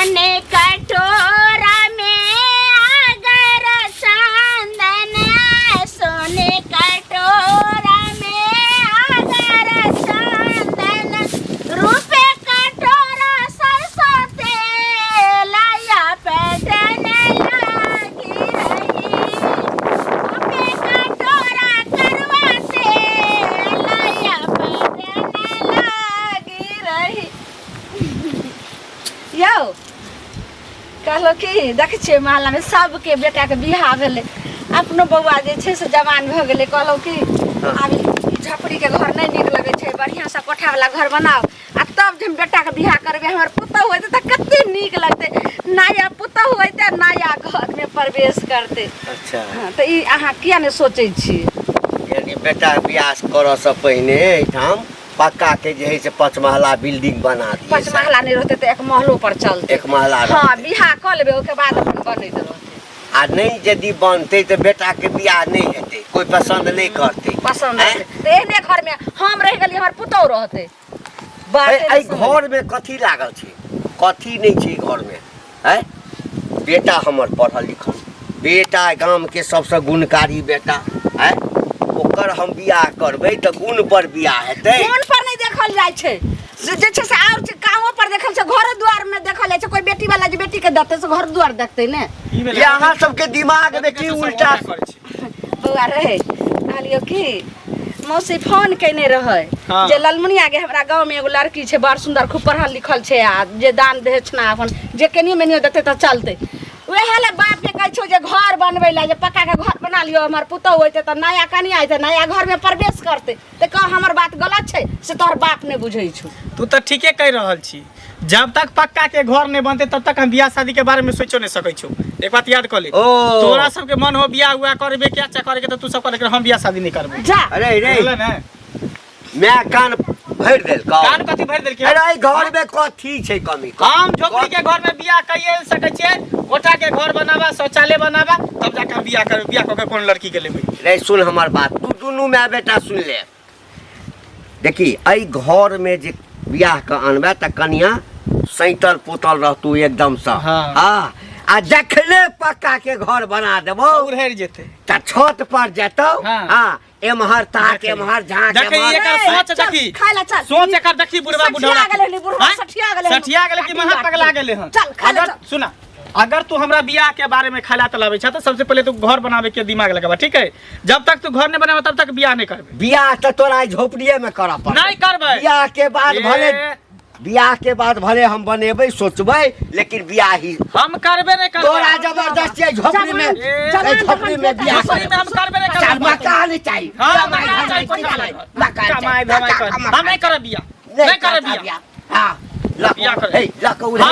सोने कटोरा में अगर चंदन, सोने कटोरा में अगर चंदन, रुपए कटोरा सरसों तेल या पैटने लगी रही, रुपए कटोरा करवा तेल या पैटने लगी रही। यौ कहलो कि देखे छियै महल्ला में सबके बेटा के बियाह भेलै, अपनो बौआ जे छै से जवान भऽ गेलै, कहलो कि आब झपड़ी के घर नहीं नीक लगे छै, बढ़िया सा कोठा वाला घर बनाओ आ तब जे हम बेटा के बियाह करबे, हमर पुतहु होइते तऽ कते नीक लगते, नया पुतहु होइते नया घर में प्रवेश करते। अच्छा हाँ, तो ई अहाँ किया ने सोचै छी? यानी बेटा के बियाह करऽ से पहिने एठाम पक्का के जे है से 5 महला बिल्डिंग बना दिए। 5 महला नहीं रहते तो 1 महलो पर चलते। 1 महला हाँ, बियाह कर लेबे ओके बाद अपन बनैत रहते। आ नहीं यदि बनते तो बेटा के बियाह नहीं हेते, कोई पसंद नहीं करते। पसंद है तो एहने घर में हम रह गेली, हमर पुतहु रहते। ए घर में कथी लागल छै? कथी नहीं छै घर में? है बेटा हमर पढ़ल लिखल, बेटा गांव के सबसे गुणकारी बेटा है, ओकर हम बियाह करबै तो गुण पर बियाह हेतै। गुण पर नहीं देखल जाय छै, जे छै से और कामो पर देखल छै, घर द्वार में देखल जाय छै। कोई बेटी वाला जे बेटी के देते से घर द्वार देखते ने। यहाँ सबके दिमाग में की उल्टा बौआ रहे कहलियो कि मौसी फोन केने रहे जे ललमुनिया के हमरा गांव में एगो लड़की छै, बड़ सुंदर, खूब पढ़ल लिखल छै, आ जे दान दक्षिणा अपन जे केनियो मेनियो देते तो चलते। वह ले बाप के कह छो जे घर बनबे ला, जे पक्का के घर बना लियो, हमर पुतहु होइते तो नया कनिया आइते, नया घर में प्रवेश करते, तो कह हमर बात गलत छै से तोहर बाप ने बुझै छौ। तू तो ठीके कह रहल छी, जब तक पक्का के घर नहीं बनते तब तक हम बियाह शादी के बारे में सोचो नहीं सकै छो। एक बात याद कर ले, तोरा सबके मन हो बियाह हुआ करबे क्या अच्छा करे के, तो तू सब करे, हम बियाह शादी नहीं करबे। जा अरे रे मैं कान भर देल कान कथी भर देल के? अरे घर में कथी छै कमी? हम झोपड़ी के घर में बियाह कइए सकै छियै, कोठा के घर बनावा, शौचालय बनावा, तब जाके हम बियाह करबे। बियाह क के कोन लड़की के लेबै? रे सुन हमर बात, तू दुनू माय बेटा सुन ले। देखी एहि घर में जे बियाह के अनबे त कनिया सैतल पोतल रहतू एकदम से। हाँ आ जखने पक्का के घर बना देबो उड़हर जेते त छत पर जेतौ। हाँ एमहर ताक एमहर झांक देखी एकर सोच देखी, खाइला चल, सोच एकर देखी, बुढ़वा बुढ़वा सठिया गेले कि महा पगला गेले हन। अगर सुना, अगर तू हमरा बियाह के बारे में ख्याल लावे छ तो सबसे पहले तू घर बनावे के दिमाग लगावा, ठीक है? जब तक तू घर नहीं बनावे तब तक बियाह नहीं करबे। बियाह त तोरा झोपड़िए में करऽ पड़त। नहीं करबे। बियाह के बाद भले हम बनेबै सोचबै, लेकिन बियाह ही हम करबे नहीं करबे। तोरा जबरदस्ती झोपड़ी में बियाह हम करबे नहीं करबे। मकान नहीं चाहिए, हम नहीं करब बियाह, नहीं करब बियाह। हाँ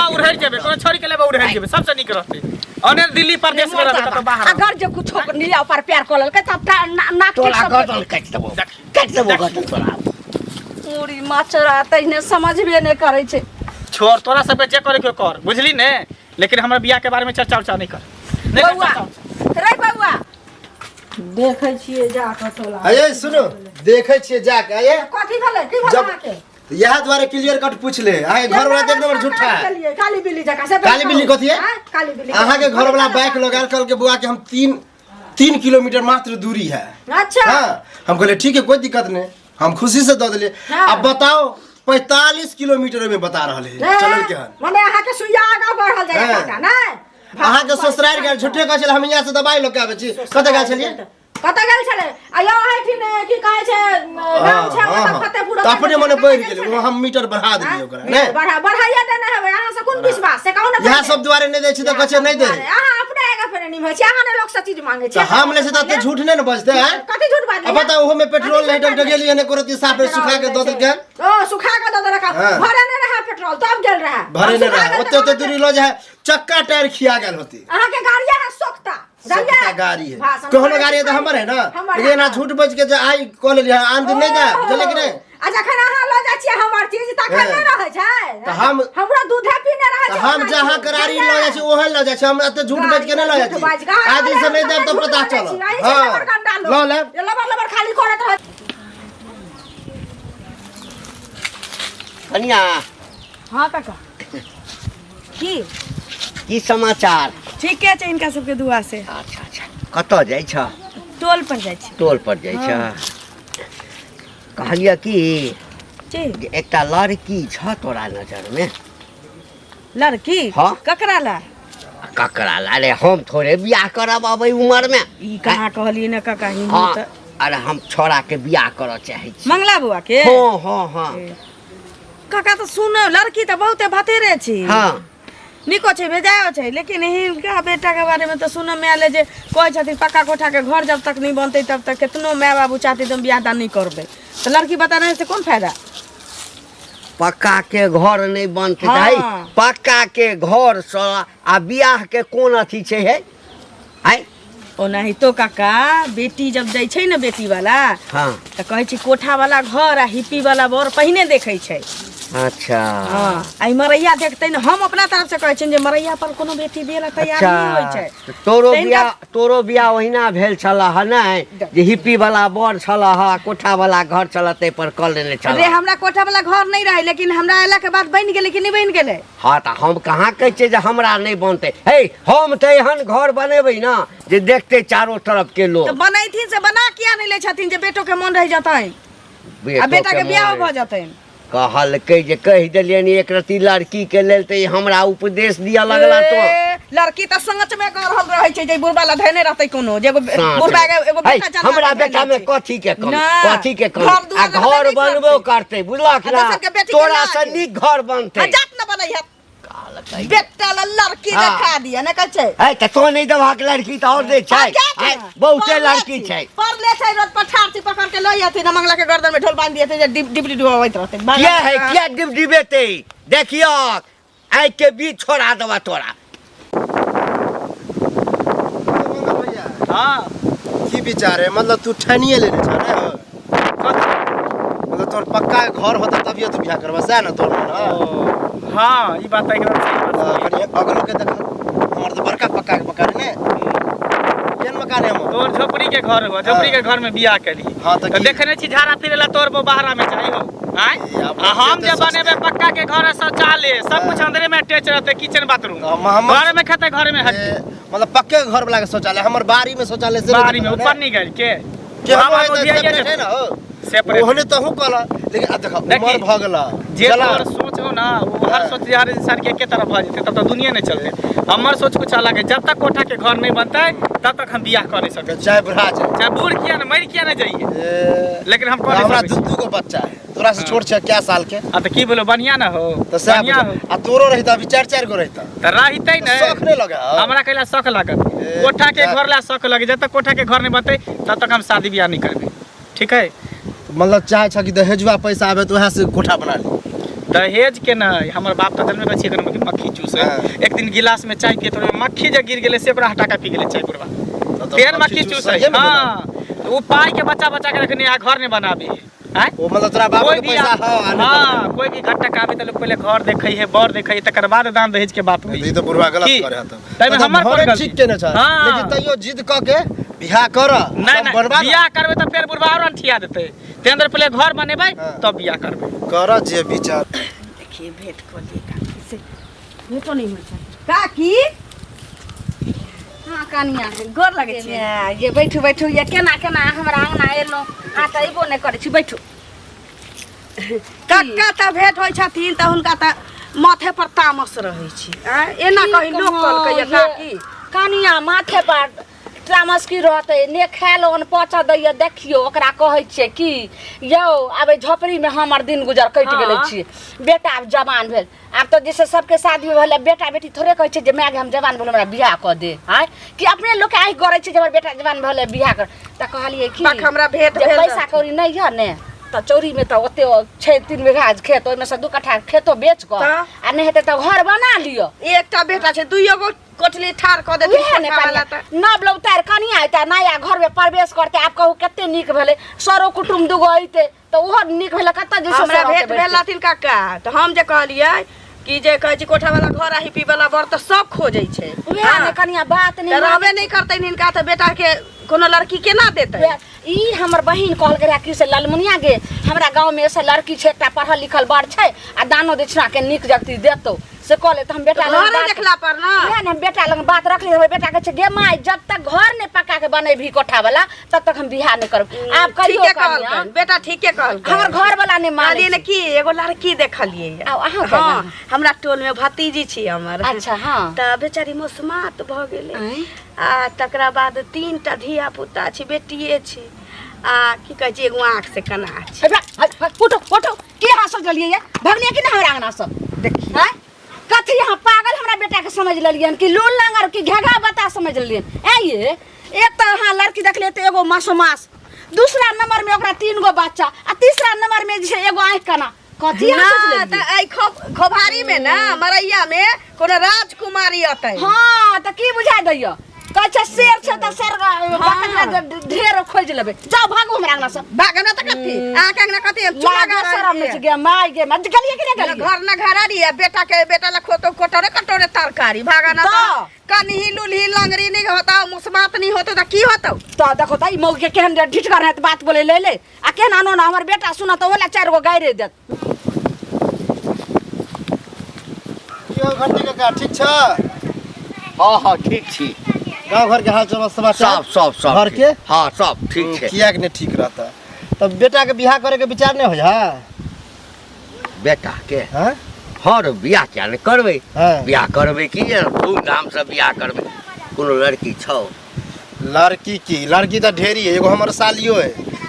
उड़हर जेबे, कोनो छोरी के लेबे उड़हर जेबे, सबसे नीक रहते। अनेर दिल्ली प्रदेश में रहबे त बाहर। अगर जे कुछो लिया पर प्यार कर ललकै तब नाक तोरा गर्दन काट देबो गर्दन तोरा। पूरी माचरा तइने समझबे नहीं करे छै। छोड़, तोरा सब जे करे के कर, बुझली ने, लेकिन हमरा बियाह के बारे में चर्चा उर्चा नहीं कर। बौआ रे बौआ देखै छियै जा के टोला। अये सुनो, देखै छियै जा के। अये कथी भेलै की भेलै के? यह द्वारे क्लियर कट पूछ ले। आए घर वाला एक नंबर झूठा है। काली बिल्ली जका से। काली बिल्ली कथी है? काली बिल्ली अहाँ के घर वाला बैक लगा कल के बुआ के हम 3 किलोमीटर मात्र दूरी है। अच्छा हाँ, हम कहले ठीक है कोई दिक्कत नहीं, हम खुशी से दे दिले। अब बताओ 45 किलोमीटर में बता रहा है चलल के हन। माने अहाँ के सुइया आगा बढ़ल जाय पता नै? अहाँ के ससुराल के झूठे कहै छल हम यहाँ से दवाई लेके आबै छी। कतऽ गेल छलिए? कतऽ गेल छले? आयो हथिन की कहै छै गांव छै ओतऽ कते पूरा त अपने मने बढ़ गेलै, वो हम मीटर बढ़ा देलिए ओकरा नै। बढ़ाइए देना है अहाँ से कोन विश्वास से कहू ना। यह सब द्वारे नहीं दै छी त कछे नहीं दे। अहाँ अपने आगे फेरे नहीं होइ छै, अहाँ ने लोग से चीज मांगे छै। हम ले से त झूठ नहीं न बजते हैं। कथि झूठ बात? अब बताओ ओहो में पेट्रोल नहीं डग गेलिए ने करती साफे सुखा के दे देलके। ओ सुखा के दे देलक, भरे नहीं रहा पेट्रोल तब गेल रहा। भरे नहीं रहा ओते दूरी लो जाए, चक्का टायर खिया गेल होती। अहाँ के गाड़िया है सोखता सबका गाड़ी है, कहनो गाड़ी है तो हमर है ना। लेकिन ना झूठ बज के आई कॉल लिया आन दिन नहीं जा चले कि नहीं। आ जखन अहाँ ल जाइ छी हमर चीज तखन नहीं रहे छै। तो हम हमरा दूधे पीने रहे छै। हम जहां करारी ल जाइ छी ओहे ल जाइ छी, हम एते झूठ बज के नहीं ल जाइ छी। आज से नहीं देब तो पता चल। हां लो ले लबर खाली करत रहे। कनिया हां काका की समाचार? ठीके छै इनका सबके दुआ से। अच्छा अच्छा, कतऽ जाइ छ? टोल पर जाइ छी। टोल पर जाइ छ? कहलिए कि जी एकटा लड़की छ तोरा नजर में? लड़की? हाँ। ककरा ला? ककरा ला रे? हम थोड़े बियाह करब अबै उम्र में। ई कहाँ कहलिए न काका ही हाँ, त अरे हम छोड़ा के बियाह करऽ चाहै छी। मंगला बुआ के? हाँ हाँ हाँ काका तो सुनो लड़की तो बहुते भतेरे छी। हाँ निको छै बेजायो छै, लेकिन हिनका बेटा के बारे में तो सुनो में आले जे कहै छथिन पक्का कोठा के घर जब तक नहीं बनते तब तक कितनो माय बाबू चाहते तुम बियाह दान नहीं करबे, तो लड़की बताने से कौन फायदा? पक्का के घर नहीं बनते हाँ। भाई, पक्का के घर स आ बियाह के कोन अथी छै है? आय ओ नहीं तो काका बेटी जब जाइ छै न बेटी वाला हाँ तो कहै छै कोठा वाला घर आ हिप्पी वाला बर पहिने देखै छै। अच्छा हाँ आई मरैया देखते न, हम अपना तरफ से कहै छिन जे मरैया पर कोनो बेटी देला तैयार नहीं होय छै। तो तोरो तैं बियाह तोरो बियाह ओहिना भेल छलह नहीं जे हिप्पी वाला बर छलह, कोठा वाला घर छलह, ते पर कऽ लेने अरे छलह। हमरा कोठा वाला घर नहीं रहे, लेकिन हमरा एला के बाद बन गेले कि नहीं बन गेले? हाँ तो हम कहाँ कहै छियै जे हमरा नहीं बनते। हे हम तो एहन घर बनेबै ना जे देखते चारों तरफ के लोग। तो बनैथिन से बना किया नहीं ले छथिन जे बेटो के मन रह जतै आ बेटा के बियाह भ जतै? कहलकै जे कहि देलियनि एक रति लड़की के लेल, तो हमरा उपदेश दिया लगला। तो लड़की त संगच में कर रहल रहै छै जे बुढ़बा ला धैने रहतै कोनो जे बुढ़बा के एगो बेटा जन्म हमरा बेटा में कथी के कमी? कथी के कमी? आ घर बनबो करते बुझलक ना, तोरा से नीक घर बनते। जात न बनै है बेटा ला लड़की देखा दिया न कहै छै। ए त तो नहीं देबा के लड़की त और दे छै? बहुते लड़की छै। पर ले छै रोड पर ठाड़ पकड़ के लई आथि न, मंगला के गर्दन में ढोल बांध दिए जे डिप्टी डुबावैत रहतै। क्या है क्या डिबेते? देखियो आइ के बीच छोड़ा देबा तोरा। हाँ की विचार है? मतलब तू ठानिए लेने छ रे हो? मतलब तोर पक्का घर होता तभिए तू बियाह करबा सै न तोर मन? हाँ ई बात एकदम सही बात है। कनी अगलो के देख, हमर तो बड़का पक्का के मकान ने। केन मकान है हमर? तोर झोपड़ी के घर हो, झोपड़ी के घर में बियाह करी। हाँ, तो तो की? देखने छी झाड़ा फिरेला तोर बाहरा में चाहिए हो। आय अब आ हम तो जे सोच- बनेबे पक्का के घर है, शौचालय सब कुछ अंदरे में अटैच रहते, किचन बाथरूम हम- घर में खेते, घर में हटे मतलब पक्के घर वाला के शौचालय, हमर बाड़ी में शौचालय से बाहरी में ऊपर नहीं गए के के हम हम है बुझिया सेपरेट है ना हो? सेपरेट ओहने तो हूं कहला, लेकिन आ देखो देखी, उमर भ गेला जे चला। तोर सोच हो ना वो हर सोच यार इंसान के एके तरफ भ जेते, तब तो दुनिया नहीं चलते। हमर सोच कुछ अलग है, जब तक कोठा के घर नहीं बनते तब तक हम बियाह कर नहीं सकते। चाहे बुढ़ा जाए, चाहे बूढ़ किया ना मर किया ना जाइए, लेकिन हम कर हमरा नहीं सकते। दू गो बच्चा है, तोरा से छोट छ क्या साल के? आ तो की बोलो बढ़िया ना हो? तो सब बढ़िया हो आ तोरो रहिता अभी 4 गो रहिता तो रहते न। शौक नहीं लगा? हमरा कहला शौक लागत, ए, कोठा के जा- घर ला शौक लगे, जब तक कोठा के घर नहीं बनते तब तक हम शादी ब्याह नहीं करबे। ठीक है? मतलब चाहे छ कि दहेजुआ पैसा आवे तो वहाँ से कोठा बना ली। दहेज के ना, हमर बाप तो जन्मे बच्चे में मक्खी चूसे। हाँ। एक दिन गिलास में चाय पिए तो मक्खी जब गिर गेले से पूरा हटा के पी गेले चाय पूरा। तो फिर मक्खी चूसे। सही में हाँ वो पाई के बच्चा के रखने आ घर नहीं बनाबे। हैं? वो मतलब तोरा बाप कोई के भी पैसा हां हाँ कोई भी घटना का आवे तो लोग पहले घर देखै है, बर देखै है, तकर बाद दान दहेज के बात होई। ई तो बुढ़वा गलत की? करे हत। तैमे हमर कोन गलती? ठीक के न छ, हाँ। लेकिन तइयो जिद क के बियाह कर। नहीं नहीं बियाह करबे तो फिर बुढ़वा और अंठिया देते, ते अंदर पहले घर बनेबै हाँ। तब बियाह करबे। कर जे विचार। देखिए भेंट कर लिए काकी से, भेंटो नहीं होय छै। काकी हाँ कनिया गोर लगे छै। ये बैठू बैठू, ये केना केना हमरा अंगना एलो आ त एबो नहीं करे छी, बैठू। कक्का त भेंट होय छथिन त हुनका त माथे पर तामस रहै छै। एना कहि लोक कहलकै ये काकी कनिया माथे पर तामस की रहते ने खायलोन पचा दैया, देखियो ओकरा कहै छियै कि यौ आबे झोपड़ी में हमर दिन गुजर कटि गेलै छी, बेटा आब जवान भेल, आब तो जैसे सबके शादी भेलै बेटा बेटी थोड़े कहै छै जे माय गे हम जवान भेल हमरा बियाह क दे। हैं कि अपने लोग के आइ गरै छै जे हमर बेटा जवान भेलै बियाह कर, त कहलिए कि बाक हमरा भेंट जे भेल पैसा कौड़ी नहीं है ने त चोरी में त ओते 6-3 बीघा खेत, ओइमे से 2 कट्ठा खेतो बेच क आ नहीं हेते त घर बना लियो। एकटा बेटा छै, दुइयो गो कोठली ठाड़ क देथिन उहे ने कोठा वाला कनिया, त। नव लौतार कनिया अइता नया घर में प्रवेश करते, आप कहू कते नीक भेले, सरो कुटुम दुगो अइते त ओहो नीक भेले। कत जैसे हमरा सरो भेंट के भेल रहथिन काका, त हम जे कहलियै कि जे कहै छी कोठा वाला घर आ हिप्पी वाला बर त सब खोजै छै। उहे ने कनिया बात त नहीं रहबे नहीं करतै हिनका त बेटा के कोनो लड़की केना देतै? ई हमर बहिन कहल करे कि से लालमुनिया गे हमरा गांव में ऐसे लड़की छै, एकटा पढ़ल लिखल बड़ छै आ दानो दक्षिणा के नीक जगती देतो, से कह ले तो हम बेटा घरे देखला पर ना हम बेटा लग बात रख ले बेटा के गे माई जब तक घर ने पका के बने भी कोठा वाला तब तक हम बियाह नहीं करब आप करियो कहल बेटा ठीके कहल हमर घर वाला ने माने ने की एगो लड़की देखलिए हां हमरा टोल में भतीजी छी हमर अच्छा हां त बेचारी मोसमात भ गेलै आ तकरा बाद 3टा धिया पुता छी बेटिए छी आ की कहै छी एगो आँख से कना छी फोटो फोटो के हंस जलिए ये भगने कि ना हमरा अंगना सब देखी हैं कथी यहाँ पागल हमरा बेटा के समझ लेलियन कि लूल लंगर की घेगा बता समझ लेलियन ए ये एक तो हाँ लड़की देख ले तो एगो मासोमास दूसरा नंबर में ओकरा 3 गो बच्चा आ तीसरा नंबर में जे एगो आँख कना कथी ना त आई खोभारी में ना मरैया में कोनो राजकुमारी अतै हां त की बुझा दैयो कछ शेर छ त शेर बकरा ढेर खोज लेबे जाओ भागो हमरा अंगना से भागना त कथी आ केंगना कथी लागा शरम में गे माई गे मत गलिए कि ना गलिए घर ना घरारी है बेटा ला खोतो कटोरे कटोरे तरकारी भागना तो कन्ही लुलही लंगरी नहीं होता मुसमात नहीं होता त की होता तो देखो त ई मौग के केहन ढिठ कर है त बात बोले ले ले आ केना नो ना हमर बेटा सुना तो ओला 4 गो गायरे देत यो घंटे का ठीक छ हाँ ठीक छी गांव घर के हाल समाचार सब घर के हाँ सब ठीक है किया के नहीं ठीक रहता तब बेटा के बियाह करे के विचार नहीं हो जा बेटा के हां हाँ रे बियाह क्या नहीं करबे हाँ। बियाह करबे की धूमधाम से बियाह करबे कोनो लड़की छौ लड़की तो ढेरी है एगो हमर सालियो है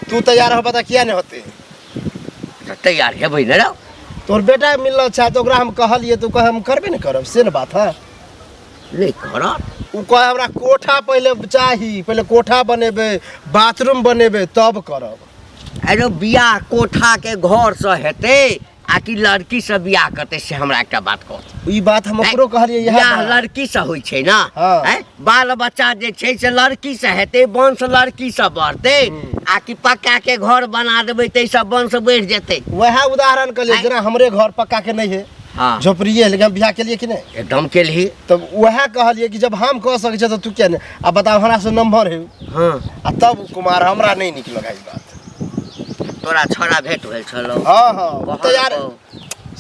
तू तैयार हो बता किया नहीं होते तैयार हेबै न रे तोर बेटा मिलल छ तो ओकरा हम कहलिए तू कह हम करबे नहीं करब से न बात है नहीं करत उ कह हमरा कोठा पहले चाही पहले कोठा बनेबे बाथरूम बनेबे तब करब अरे बियाह कोठा के घर से हेते आ कि लड़की से बियाह करते से हमरा एकटा बात कह ई बात हम ओकरो कहलिए बियाह लड़की से होई छै ना हाँ। हैं बाल बच्चा जे छै से लड़की से हेते वंश लड़की से बढ़ते आ कि पक्का के घर बना देबै तै सब वंश बढ़ जेते वह उदाहरण के लिए जना हमरे घर पक्का के नहीं है हाँ झोपड़िए है लेकिन हम बियाह के लिए कि नहीं एकदम के लिए तब वह कहलिए कि जब हम कह सके छ तो तू क्या नहीं अब बताओ हमरा से नंबर है हाँ आ तब कुमार हमरा नहीं निक लगा ई बात तोरा छोरा भेट भेल छलो हाँ हाँ तैयार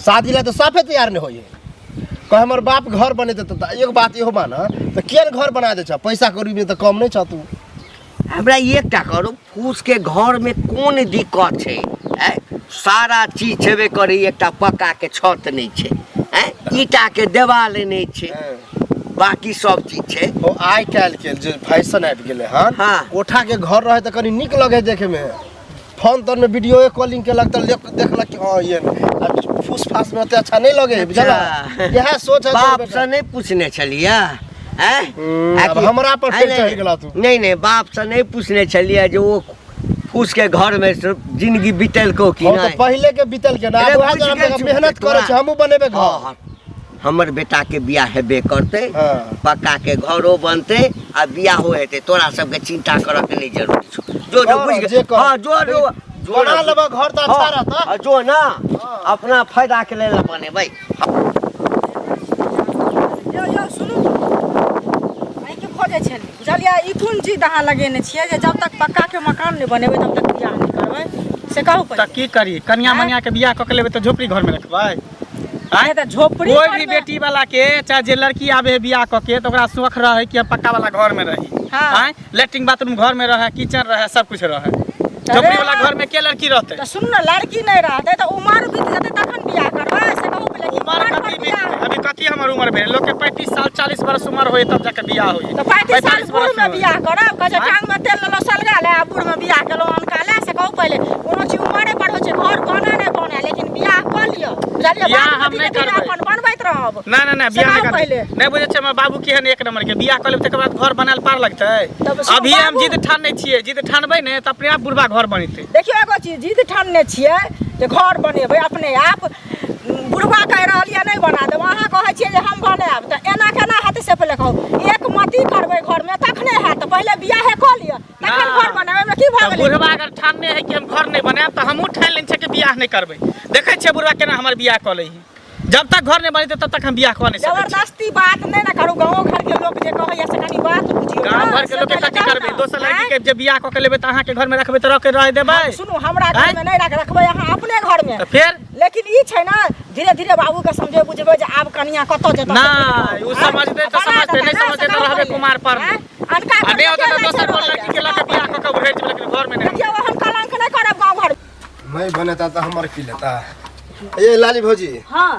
शादी ला तो साफे तैयार नहीं होई कह हमर बाप घर बने देता तो एक बात इहो माना तो केन घर बना दे छ पैसा कौड़ी में तो कम नहीं छ तू हमरा एकटा करो फूस के घर में कौन दिक्कत छै सारा चीज छेबे करी एकटा पक्का के छत नहीं छै ईटा के देवाल नहीं छै बाकी सब चीज छै ओ आइ काल के जो फैशन आबि गेले हन हाँ। कोठा के घर रहे त कनी निक लगे देखे में फोन तर में वीडियो कॉलिंग के लगता देखलक कि हां ये फूस फास में तो अच्छा नहीं लगे बुझला यह सोच है बाप से नहीं पूछने छलिया अब हमरा पर फिर चढ़ गेला तू नहीं बाप से नहीं पूछने छलिया जो वो फूस के घर में जिंदगी बीतल को कि तो नहीं पहले के बीतल के ना अरे वह बुझ जन गेल मेहनत तोरा। करे छ हमहु बनेबे घर हाँ, हमर बेटा के बियाह हेबे करते हाँ। पक्का के घरो बनते आ बियाह हो हेते तोरा सबके चिंता करऽ के नहीं जरूरी छौ जो हाँ, बुझ जे गए कर। हां जो बना लेबा घर तो अच्छा रहता हाँ, जो ना अपना फायदा के लेल बने भाई यो सुनू अहीं के खोजे छै बुझलियै इथुन चीज अहाँ लगेने छियै जे जब तक पक्का के मकान नहीं बनेबै तब तक बियाह नहीं करबै से कहू त पहिले की करी कन्या मनिया के बियाह क के लेबै त झोपड़ी घर में रखबै आए त झोपड़ी कोई पर भी में- बेटी वाला के चाहे जे लड़की आवे है बियाह क के तो ओकरा शौक रहे कि पक्का वाला घर में रही हाँ। हैं लेटरिन बाथरूम घर में रहे किचन रहे सब कुछ रहे झोपड़ी वाला घर में के लड़की रहते त सुन न लड़की नहीं रहतै त उमर बीत जेतै तखन बियाह करबै से कहू पहिले कि उम्र उमर कथी पर बियाह अभी कथी हमर उम्र भेल लोग के 35 साल 40 वर्ष उम्र होई तब जाके बियाह होई त 35 साल बूढ़ में में बियाह करब कहे हाँ। टांग में तेल लेलो सलगा ले आ बूढ़ में बियाह केलो अनका ले से कहू पहिले कोनो चीज उमरे पर होइ छै घर बने नहीं बने लेकिन बियाह क लियो बुझलियै बियाह बाप हम बेटी नहीं के करबै। अपन बनबैत रहब ना बियाह से नहीं कहू कर पहिले नहीं बुझे छै हमर बाबू केहन एक नंबर के बियाह कर लेब तकर बाद घर बनाल पार लगतै तब सुन अभी हम बाबू। जिद ठान नहीं छियै जिद ठानबै ने त अपने आप बुढ़वा घर बनतै देखियो एगो चीज जिद ठानने छियै जे घर बनेबै अपने आप बुढ़वा कह रहल यऽ नहीं बना देब अहाँ कहै छियै जे हम बनायब तऽ एना केना हेतै से पहिले कहू एक मती करबै घर में तखने हैत तऽ पहिले बियाहे कऽ लिअ तखन घर बनाबै में की भऽ तो गेलै बुढ़वा अगर ठानने है कि हम घर नहीं बनाएब तो हमहूँ ठान लेने छै कि बियाह नहीं करबै देखै छियै बुढ़वा केना हमर बियाह कऽ लै जब तक घर नहीं बनेतै तब तक हम बियाह कऽ नहीं सकै छी जबरदस्ती बात नहीं ना करू गाँव घर के लोग जे कहैया से कनी बात बुझियौ गांव घर के लोग के कथी करबै दोसर लड़की के जे बियाह कऽ के लेबै तऽ अहाँ के घर में रखबै तऽ रह के रह देबै सुनू हमरा घर में नहीं रखबै अहाँ अपने घर में तऽ फेर लेकिन ई छै ना धीरे धीरे बाबू के समझे बुझबे जे आब कनिया कत जेतौ ना उ समझते तो समझते नहीं समझते तो रहबे कुमार पर अनका आ नहीं होता तो दोसर बोल लड़की के लगे बियाह क के भेज लेकिन घर में नहीं देखियो हम कलंक नहीं करब गांव घर नहीं बनेता तो हमर की लेता ये लाली भौजी हाँ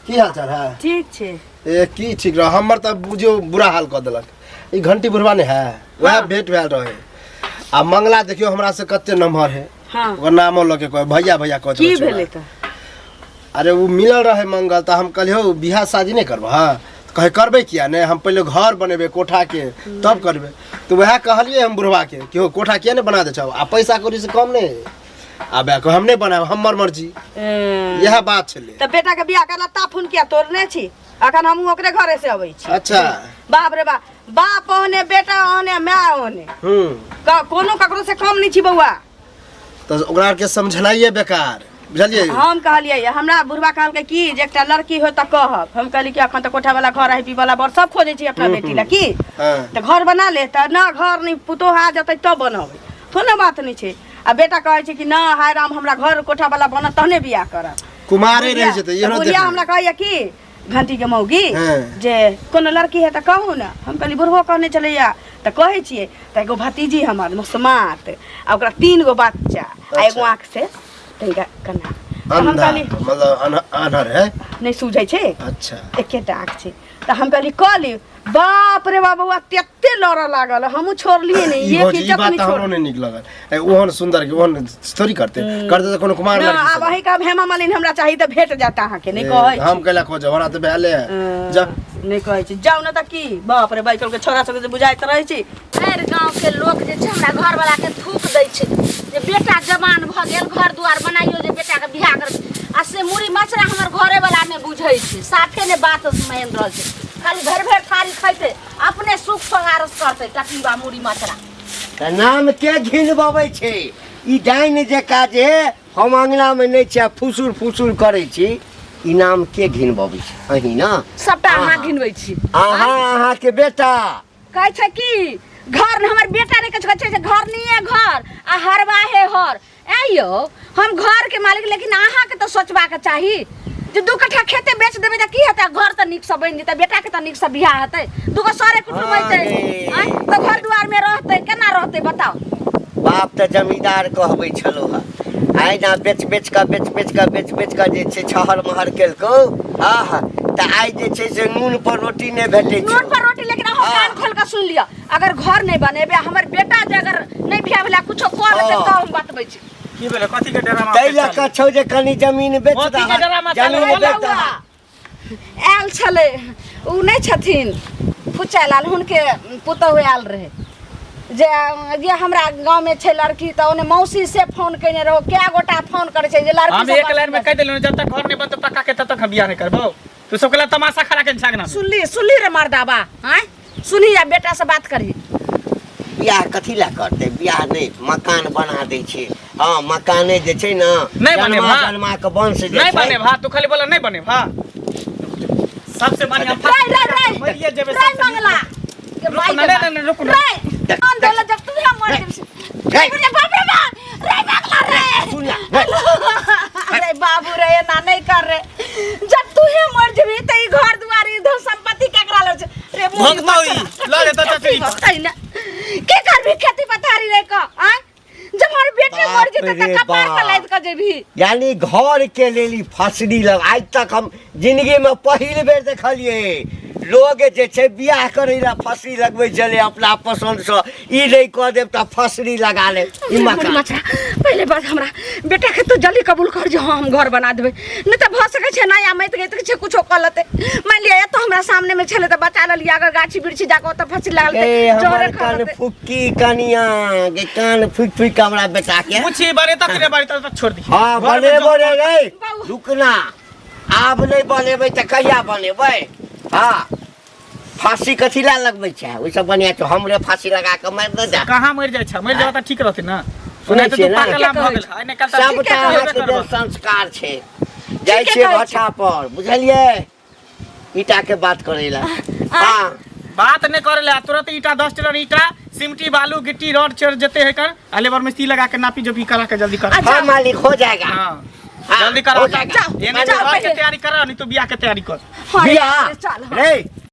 की हाल चाल है ठीक छे ए की ठीक रह हमर त बुझियो बुरा हाल क देलक ई घंटी बुढ़वा ने है वह भेंट भेल रहे आ मंगला देखियो हमरा से कते नम्हर है हाँ ओकर नामो लगे कोई भैया भैया कह की भेले त अरे वो मिलल रहे मंगल त हम कहलियो बियाह शादी नहीं करबा हां कहे करबे किया नहीं हम पहले घर बनेबे कोठा के तब करबे तो वह कहलिए हम बुढ़वा के कि हो कोठा किया नहीं बना दे छौ आ पैसा कौड़ी से कम नहीं आबे को हम नहीं बनाब हमर मर्जी यह बात छले त बेटा के बियाह करला ता फोन किया तोरने छी अखन हम ओकरे घरे से अबै छी अच्छा बाप रे बाप बाप ओने बेटा ओने माय ओने कोनो ककरो से कम नहीं छी बउआ तो ओकरा के समझनाइए बेकार बुझलिए हम कहलिए हमरा बुढ़वा कहलकै कि जे एकटा लड़की हो त कहब हम कहली कि अखन त कोठा वाला घर है पी वाला बर सब खोजे छी अपना बेटी ला की त घर बना ले त ना घर नहीं पुतो आ जतै तब बनाबे थोने बात नहीं छे आ बेटा कहै छै कि ना हाय राम हमरा घर कोठा वाला बन तहने बियाह करब कुमारे रह जते इहो बुढ़िया हमरा कहैया कि घंटी के मौगी जे कोनो लड़की है त कहू ना हम कहली बुढ़वा कहने चलैया त कहै छियै त एगो भतीजी हमर मुस्मात आ ओकरा 3 गो बच्चा आ एगो आंख से तनिका कना हम कहली मतलब अनहर है नहीं सूझै छै अच्छा एकेटा आंख छै त हम कहली कहली बाप रे बाबा तेते लड़ लागल हमहू छोड़लिए नहीं ये की ई बात हमरो नहीं निक लगल ओहन सुंदर के ओहन थोड़ी करते त कोनो कुमार लड़की ना अब वही का हेमा मालिनी हमरा चाहिए त भेट जाता अहाँ के नहीं कहै हम कहला खोज हमरा त बेले जा नहीं कहै छी जाऊ ना त की बाप रे बाइकल के छोरा सब बुझाइत रहै छी फेर गांव के लोग जे छै हमरा घर वाला के थूक दै छै जे बेटा जवान भ गेल घर दुआर बनाइयो जे बेटा के बियाह कर आ से मुड़ी मछरा हमर घरे वाला ने बुझै छै साथे ने बात मान रहल छै खाली भर भर थारी खैते अपने सुख संगारस करते टकीबा मुड़ी मछरा त नाम के घिनबबै छै ई डाइन जे काजे हम अंगना में नहीं छै फुसुर फुसुर करै छी ई नाम के घिनबबै छै अही ना सबटा अहाँ घिनबै छी अहाँ के बेटा कहै छै कि घर हमर बेटा ने कहै छै घर नहीं है घर आ हरवा है हर आइयो हम घर के मालिक लेकिन अहाँ के तो सोचबा के चाही जे 2 कट्ठा खेते बेच देबे त की हेतै घर त नीक से बन जेतै बेटा के त नीक से बियाह हेतै 2 गो सारे कुटुंब हेतै त घर दुआर में रहतै केना रहतै बताओ बाप त जमींदार कहबै छलो हा आइ ना बेच का जे छै छहर महर केलको आहा त आइ जे छै से नून पर रोटी नहीं भेटै छै नून पर रोटी लेकिन अहाँ कान खोल के सुन लिया अगर घर नहीं बनेबे हमर बेटा जे अगर नहीं बियाह भेला कुछो कह लेतै त हम बतबै छी की भेले कथि के डरामा तै लक छौ जे कनी जमीन बेच मोती के डरामा जमीन बेच दह आयल छले उ नहीं छथिन फुच्चा लाल हुनके पुतहु आयल रहे जे हमरा गांव में छै लड़की त ओने मौसी से फोन कइने रहो क्या गोटा फोन करे छै जे लड़की हम एक लाइन में कह देलियो जब तक घर नहीं बनत पक्का के तब तक हम बियाह नहीं करबो तू सब केला तमाशा खड़ा के झागना सुनली रे मर्दाबा हैं सुनी या बेटा से बात करी बियाह कथी ला करते बियाह नहीं मकान बना दै छै हां मकाने जे छै ना नहीं बने भा जन्मा के वंश जे नहीं छै बने भा तू खाली बोला नहीं बने भा सबसे बढ़िया रे जेबे रे मंगला के भाई नहीं रुक ना रे आंदोलन जब तू हम मर रे बाप रे बाप रे मंगला रे सुन अरे बाबू रे ना नहीं कर रे जब तू ही मर जेबी त ई घर दुआर इधर संपत्ति केकरा ले छै रे भंगतोई ल ले त चचरी होतै ना के करबी खेती पथारी रे का आ जब हमारे बेटे मर जेते त कपार पर लाद के जेबी यानी घर के लेली फसड़ी लग आज तक हम जिंदगी में पहिल बेर देखलिए लोग जे छै बियाह करै ला फसड़ी लगबै छले अपना पसंद से ई नहीं कह देब त फसड़ी लगा ले ई मकान पहले बात हमरा बेटा के तो जल्दी कबूल कर जे हम घर बना देबे नहीं त भ सकै छै ना या मत गए त छै कुछो क लेते मान लिया तो हमरा सामने में छले त बचा लिया अगर गाछी बिरछी जाके त फसड़ी लगा लेते जोरे कान फुक्की कनिया के कान फुक फुक हमरा बेटा के पूछी बारे तक रे बारे तक छोड़ दी हां बनेबो रे रुकना आब नहीं बनेबै त कहिया बनेबै हां फांसी कथी ला लगबै छै ओइ सब बनिया छ हमरे फांसी लगा के मार दे जा कहां मर जाय छ मर जाय त ठीक रहते ना सुनै तो छियै ना पाकला भ गेल है निकल त सब के संस्कार छै जाय छै भट्ठा पर बुझलिए ईटा के बात करेला हां बात नहीं करेला तुरंत ईटा 10 टेलर ईटा सिमटी बालू गिट्टी रॉड चढ़ जते है कर आ लेबर मिस्त्री लगा के नापी जो भी करा के जल्दी कर हां मालिक हो जाएगा हां हाँ, जल्दी करो हो जाएगा। ये नहीं जाओ घर के पहले। तैयारी करो नहीं तो बियाह के तैयारी कर हाँ, बियाह चल हाँ। रे